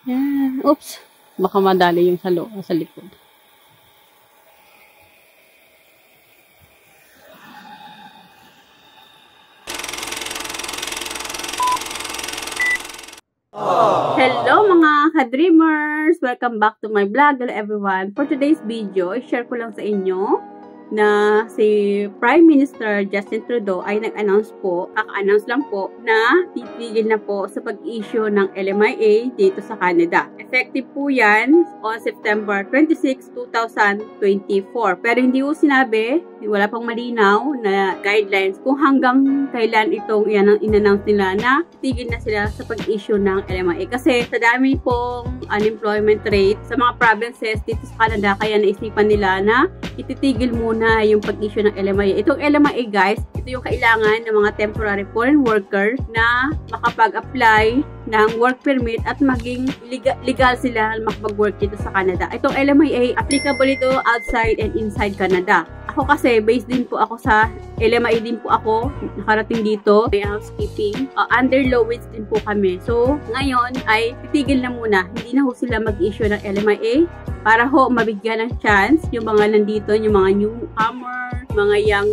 Yan. Oops. Baka madali yung sa likod. Hello mga ka-dreamers! Welcome back to my vlog. Hello everyone. For today's video, i-share ko lang sa inyo na si Prime Minister Justin Trudeau ay nag-announce po, kaka-announce lang po, na titigil na po sa pag-issue ng LMIA dito sa Canada. Effective po yan on September 26, 2024. Pero hindi po sinabi, wala pang malinaw na guidelines kung hanggang kailan itong in-announce nila na titigil na sila sa pag-issue ng LMIA. Kasi sa dami pong unemployment rate sa mga provinces dito sa Canada, kaya naisipan nila na ititigil muna yung pag-issue ng LMIA. Itong LMIA guys, ito yung kailangan ng mga temporary foreign worker na makapag-apply ng work permit at maging legal sila makapag-work dito sa Canada. Itong LMIA, applicable ito outside and inside Canada. Ako kasi, based din po ako sa LMIA din po ako, nakarating dito, may housekeeping, under low wage din po kami. So, ngayon ay titigil na muna, hindi na ho sila mag-issue ng LMIA para ho mabigyan ng chance yung mga nandito, yung mga newcomer, mga young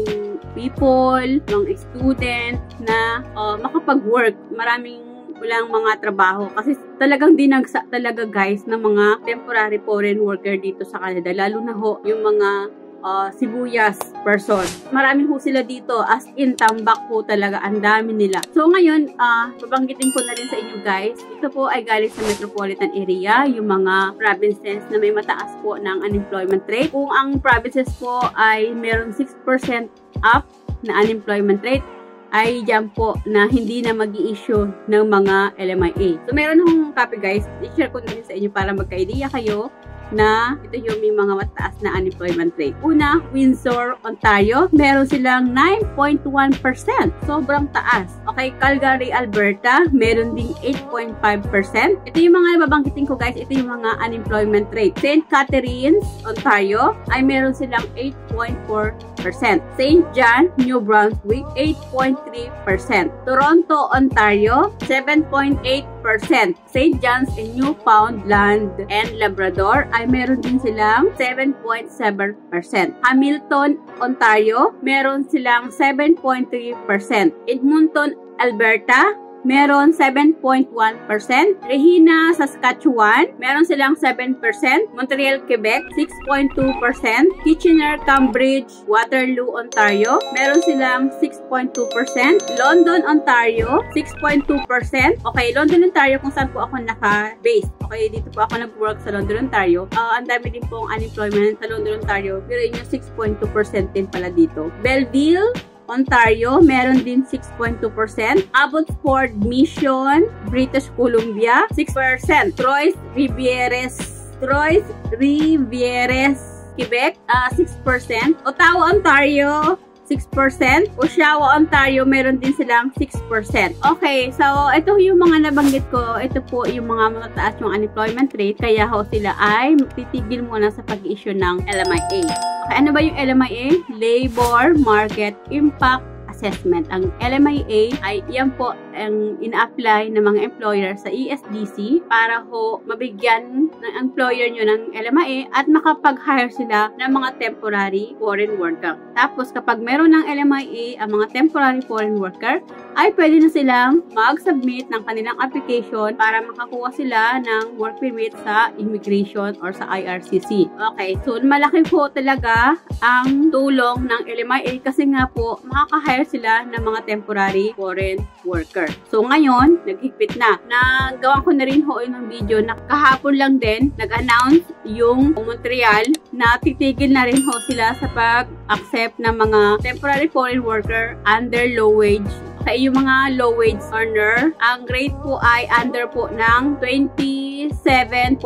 people, mga student na makapag-work. Maraming walang mga trabaho kasi talagang dinagsa talaga guys ng mga temporary foreign worker dito sa Canada, lalo na ho yung mga sibuyas person. Marami ho sila dito, as in tambak po talaga, ang dami nila. So ngayon, babanggitin ko na rin sa inyo guys, ito po ay galing sa metropolitan area, yung mga provinces na may mataas po ng unemployment rate. Kung ang provinces po ay meron 6% up na unemployment rate, ay dyan po na hindi na mag-i-issue ng mga LMIA. So meron akong copy guys, i-share ko na rin sa inyo para magka-idea kayo na ito yung may mga mataas na unemployment rate. Una, Windsor, Ontario, meron silang 9.1%. Sobrang taas. Okay, Calgary, Alberta, meron ding 8.5%. Ito yung mga nababanggitin ko guys, ito yung mga unemployment rate. St. Catharines, Ontario, ay meron silang 8.4%. St. John, New Brunswick, 8.3%. Toronto, Ontario, 7.8%. St. John's in Newfoundland and Labrador ay meron din silang 7.7%. Hamilton, Ontario, meron silang 7.3%. Edmonton, Alberta, meron 7.1%. Regina, Saskatchewan, meron silang 7%. Montreal, Quebec, 6.2%. Kitchener, Cambridge, Waterloo, Ontario, meron silang 6.2%. London, Ontario, 6.2%. Okay, London, Ontario, kung saan po ako naka-base. Okay, dito po ako nag-work sa London, Ontario. Ang dami din pong unemployment sa London, Ontario. Pero yun yung 6.2% din pala dito. Belleville, Ontario, meron din 6.2%. Abbotsford, Mission, British Columbia, 6%. Trois Rivieres, Quebec, 6%. Ottawa, Ontario, 6%. Oshawa, Ontario, meron din silang 6%. Okay, so ito yung mga nabanggit ko. Ito po yung mga mataas yung unemployment rate. Kaya ho sila ay titigil muna sa pag-issue ng LMIA. Okay, ano ba yung LMIA? Labor Market Impact Assessment. Ang LMIA ay yan po ang ina-apply ng mga employer sa ESDC para ho mabigyan ng employer nyo ng LMIA at makapag-hire sila ng mga temporary foreign worker. Tapos kapag meron ng LMIA ang mga temporary foreign worker, ay pwede na silang mag-submit ng kanilang application para makakuha sila ng work permit sa immigration or sa IRCC. Okay, so malaki po talaga ang tulong ng LMIA kasi nga po makaka-hire sila ng mga temporary foreign worker. So ngayon, naghigpit na. Nagawa ko na rin ho ng video na kahapon lang din nag-announce yung Montreal na titigil na rin ho sila sa pag-accept ng mga temporary foreign worker under low wage. Kaya yung mga low wage earner, ang rate po ay under po ng 27.47.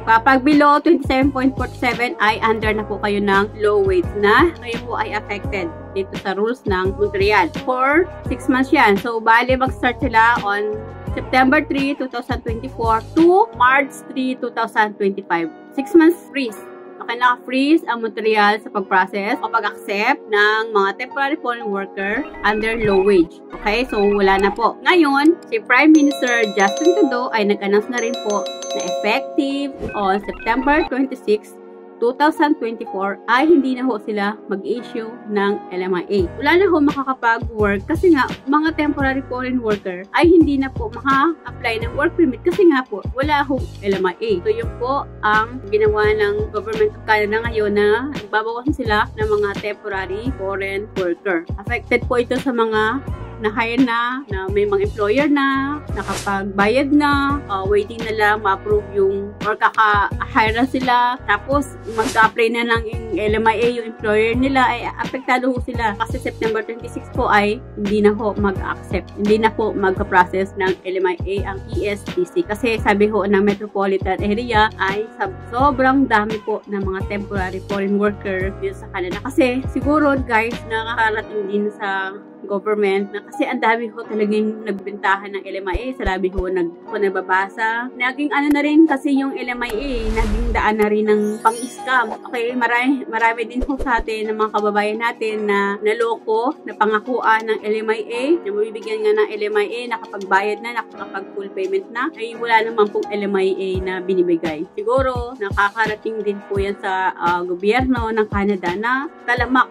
Kapag below 27.47 ay under na po kayo ng low wage na kayo po ay affected dito sa rules ng Montreal. For 6 months yan. So, bali mag-start sila on September 3, 2024 to March 3, 2025. 6 months freeze. Okay, naka-freeze ang Montreal sa pag-process o pag-accept ng mga temporary foreign worker under low wage. Okay, so wala na po. Ngayon, si Prime Minister Justin Trudeau ay nag-announce na rin po na effective on September 26, 2024 ay hindi na ho sila mag-issue ng LMIA. Wala na ho makakapag-work kasi nga mga temporary foreign worker ay hindi na po maka-apply ng work permit kasi nga po wala ho LMIA. So yun po ang ginawa ng Government of Canada ngayon na nagbabawasan sila ng mga temporary foreign worker. Affected po ito sa mga na-hire na may mga employer na, nakapagbayad na, waiting na lang ma-approve yung or kaka-hire na sila, tapos mag-apply na lang yung LMIA, yung employer nila, ay apektado ho sila kasi September 26 po ay hindi na ho mag-accept, hindi na po mag-process ng LMIA ang ESTC kasi sabi ho ng metropolitan area ay sobrang dami po ng mga temporary foreign worker dito sa Canada kasi siguro guys nakakarating din sa government na kasi ang dami ho talagang nagbentahan ng LMIA. Sa labi ho nababasa. Naging ano na rin kasi yung LMIA, naging daan na rin ng pang-scam. Okay, marami din ho sa atin ng mga kababayan natin na naloko, na pangakuan ng LMIA, na mabibigyan nga ng LMIA, nakapagbayad na, nakapag-full payment na, ay wala naman pong LMIA na binibigay. Siguro, nakakarating din po yan sa gobyerno ng Canada na talamak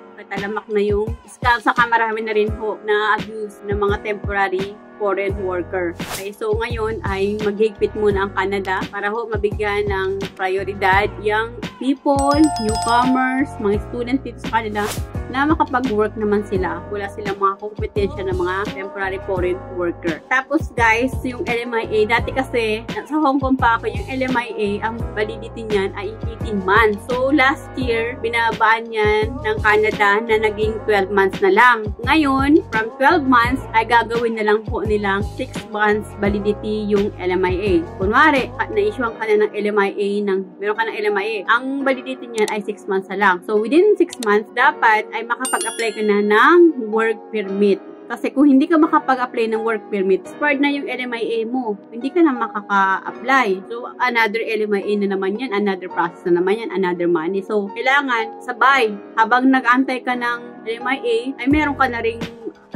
na yung scam. Saka marami na rin po na abuse ng mga temporary foreign worker. Okay, so ngayon ay maghigpit muna ang Canada para ho mabigyan ng prioridad yung people, newcomers, mga student dito sa Canada na makapag-work naman sila. Wala silang mga kompetensya ng mga temporary foreign worker. Tapos guys, yung LMIA, dati kasi sa Hong Kong pa ako, yung LMIA, ang validity niyan ay 18 months. So last year, binabaan yan ng Canada na naging 12 months na lang. Ngayon, from 12 months, ay gagawin na lang po nilang 6 months validity yung LMIA. Kunwari, na-issuean ka na ng LMIA, meron ka ng LMIA, ang validity niyan ay 6 months na lang. So within 6 months, dapat ay makapag-apply ka na ng work permit. Kasi kung hindi ka makapag-apply ng work permit, expired na yung LMIA mo. Hindi ka na makaka-apply. So, another LMIA na naman yan, another process na naman yan, another money. So, kailangan sabay. Habang nag-antay ka ng LMIA, ay meron ka na ring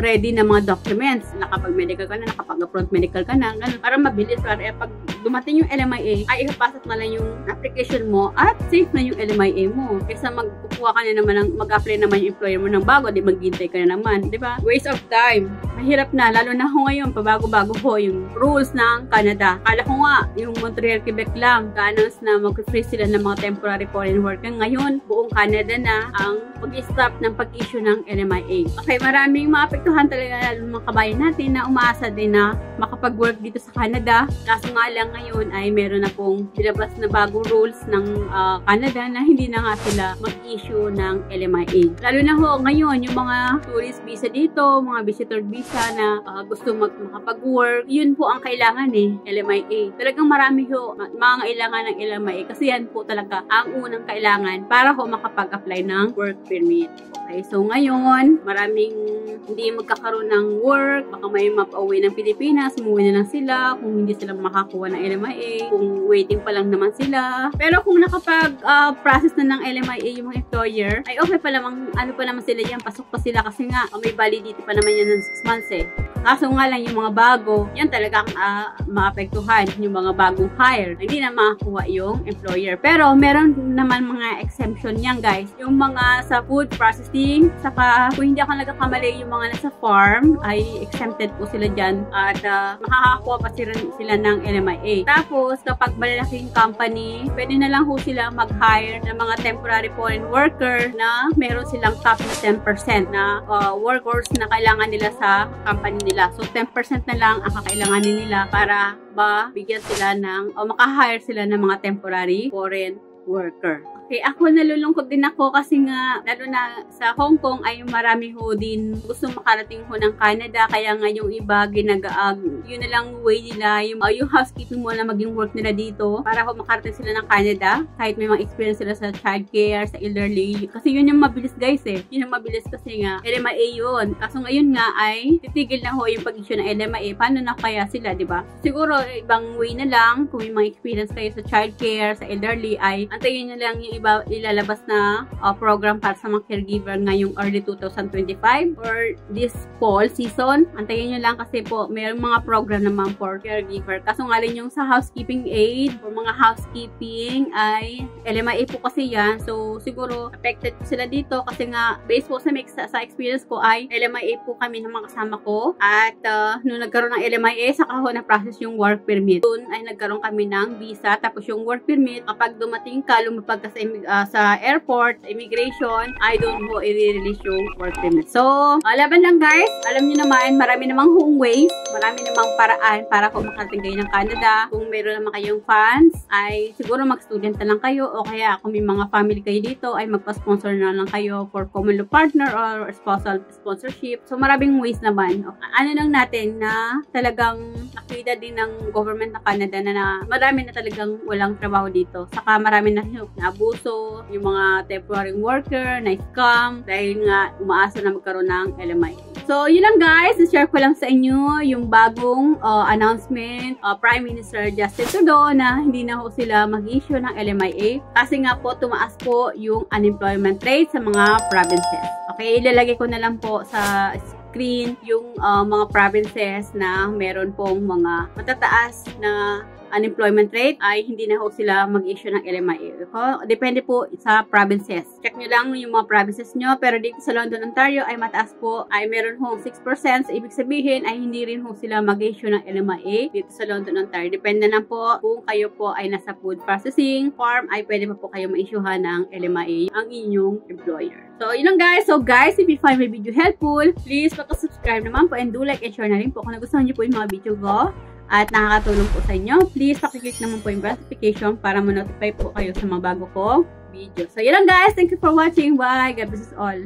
ready na mga documents. Nakapag-medical ka na, nakapag-upfront medical ka na, ganun, para mabilis. Para pag dumating yung LMIA, ay ipapasok na lang yung application mo at safe na yung LMIA mo. Kaysa magkukuha ka na naman, mag-apply naman yung employer mo ng bago, di maghintay ka na naman, di ba? Waste of time. Mahirap na, lalo na ho ngayon, pabago-bago ho yung rules ng Canada. Kala ko nga, yung Montreal, Quebec lang, ganans na mag-freeze sila ng mga temporary foreign worker. Ngayon, buong Canada na ang pag-stop ng pag-issue ng LMIA. Okay, maraming maapektuhan talaga lalo mga kabayan natin na umaasa din na makapag-work dito sa Canada. Kaso nga lang ngayon ay meron na pong dilabas na bagong rules ng Canada na hindi na nga sila mag-issue ng LMIA. Lalo na ho ngayon, yung mga tourist visa dito, mga visitor visa na gusto makapag-work, yun po ang kailangan LMIA. Talagang marami ho mga kailangan ng LMIA kasi yan po talaga ang unang kailangan para ho makapag-apply ng work permit. Okay, so ngayon, maraming hindi magkakaroon ng work, baka may mapauwi ng Pilipinas, umuwi na lang sila, kung hindi sila makakuha ng LMIA, kung waiting pa lang naman sila. Pero kung nakapag-process na ng LMIA yung mga employer, ay okay pa lamang, ano pa naman sila yan, pasok pa sila kasi nga, may validity pa naman yan ng 6 months Kaso nga lang yung mga bago, yan talagang maapektuhan yung mga bagong hire. Hindi na makakuha yung employer. Pero meron naman mga exemption yan guys. Yung mga sa food processing, saka kung hindi ako nagkakamali yung mga nasa farm, ay exempted po sila dyan at makakakuha pa sila ng LMIA. Tapos kapag malalaking company, pwede na lang ho sila mag-hire ng mga temporary foreign worker na meron silang cap na 10% na workers na kailangan nila sa company nila. So, 10% na lang ang kakailanganin nila para bigyan sila ng, o maka-hire sila ng mga temporary foreign worker. Okay, ako nalulungkot din ako kasi nga, lalo na sa Hong Kong ay marami ho din gusto makarating ho ng Canada. Kaya nga yung iba yun na lang way nila, yung housekeeping mo na maging work nila dito para ho makarating sila ng Canada. Kahit may mga experience sila sa childcare, sa elderly. Kasi yun yung mabilis guys Yun yung mabilis kasi nga, LMIA yun. Kaso ngayon nga ay titigil na ho yung pag-issue ng LMIA. Paano na kaya sila, di ba? Siguro ibang way na lang, kung may mga experience kayo sa childcare, sa elderly, ay antayin nyo lang yung ilalabas na program para sa mga caregiver ngayong early 2025 or this fall season. Antayin nyo lang kasi po mayroong mga program naman for caregiver. Kaso nga rin yung sa housekeeping aid or mga housekeeping ay LMIA po kasi yan. So siguro affected po sila dito kasi nga based po sa experience ko ay LMIA po kami ng mga kasama ko. At nung nagkaroon ng LMIA, saka ho na-process yung work permit. Doon ay nagkaroon kami ng visa. Tapos yung work permit, kapag dumating ka, lumapag ka sa airport, immigration, ay doon ho i-release yung work permit. So, laban lang guys. Alam niyo naman, marami namang home ways. Marami namang paraan para kung makarating kayo ng Canada. Kung meron naman kayong funds, ay siguro mag-student na lang kayo o kaya kung may mga family kayo dito, ay magpa-sponsor na lang kayo for common law partner or spousal sponsorship. So, maraming ways naman. Ano lang natin na talagang nakita din ng government ng Canada na marami na talagang walang trabaho dito. Saka marami na abuso, yung mga temporary worker, na scam, dahil nga umaasa na magkaroon ng LMIA. So, yun lang guys. I-share ko lang sa inyo yung bagong announcement Prime Minister Justin Trudeau na hindi na ho sila mag-issue ng LMIA kasi nga po tumaas po yung unemployment rate sa mga provinces. Okay, ilalagay ko na lang po sa screen yung mga provinces na meron pong mga matataas na unemployment rate ay hindi na ho sila mag-issue ng LMIA. Depende po sa provinces. Check nyo lang yung mga provinces nyo. Pero dito sa London, Ontario ay mataas po. Ay meron hong 6%. So, ibig sabihin ay hindi rin ho sila mag-issue ng LMIA dito sa London, Ontario. Depende na po kung kayo po ay nasa food processing farm ay pwede pa po kayo ma-issuehan ng LMIA ang inyong employer. So, yun lang guys. So guys, if you find my video helpful, please subscribe naman po and do like and share na rin po kung nagustuhan nyo po yung mga video ko at nakakatulong po sa inyo. Please, pakiclick naman po yung notification para ma-notify po kayo sa mga bago kong video. So, yun lang guys. Thank you for watching. Bye. God bless us all.